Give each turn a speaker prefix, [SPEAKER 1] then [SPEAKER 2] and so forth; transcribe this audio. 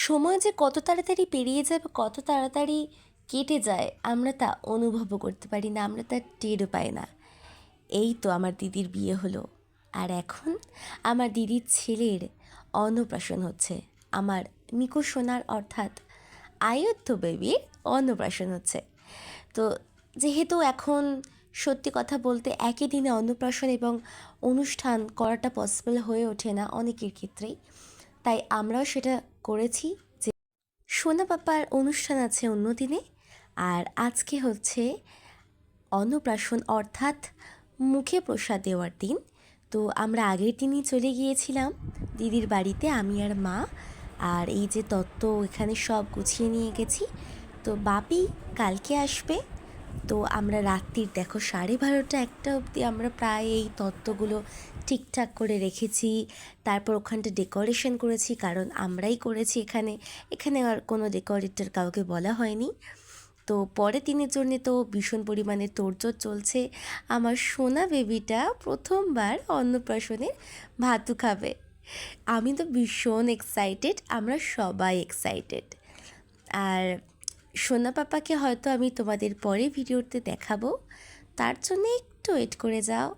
[SPEAKER 1] সময় যে কত তাড়াতাড়ি পেরিয়ে যাবে, কত তাড়াতাড়ি কেটে যায় আমরা তা অনুভবও করতে পারি না, আমরা তা টেরও পাই না। এই তো আমার দিদির বিয়ে হলো, আর এখন আমার দিদির ছেলের অন্নপ্রাশন হচ্ছে। আমার মিকো সোনার অর্থাৎ আয়ত্ত বেবির অন্নপ্রাশন হচ্ছে। তো যেহেতু এখন সত্যি কথা বলতে একই দিনে অন্নপ্রাশন এবং অনুষ্ঠান করাটা পসিবল হয়ে ওঠে না অনেকের ক্ষেত্রেই, তাই আমরাও সেটা করেছি যে সোনা পাপার অনুষ্ঠান আছে অন্য দিনে, আর আজকে হচ্ছে অন্নপ্রাশন অর্থাৎ মুখে প্রসাদ দেওয়ার দিন। তো আমরা আগের দিনই চলে গিয়েছিলাম দিদির বাড়িতে, আমি আর মা। আর এই যে তত্ত্ব এখানে সব গুছিয়ে নিয়ে গেছি। তো বাপি কালকে আসবে। তো আমরা রাত্রির দেখো 12:30 একটা অবধি আমরা প্রায় এই তত্ত্বগুলো ঠিকঠাক করে রেখেছি। তারপর ওখানটা ডেকোরেশন করেছি, কারণ আমরাই করেছি এখানে। এখানে আর কোনো ডেকোরেটর কাউকে বলা হয়নি। তো পরের দিনের জন্যে তো ভীষণ পরিমাণে তোড়জোড় চলছে। আমার সোনা বেবিটা প্রথমবার অন্নপ্রাশনে ভাতু খাবে। আমি তো ভীষণ এক্সাইটেড, আমরা সবাই এক্সাইটেড। আর সোনা পাপাকে হয়তো আমি তোমাদের পরে ভিডিওতে দেখাবো, তার জন্য একটু ওয়েট করে যাও।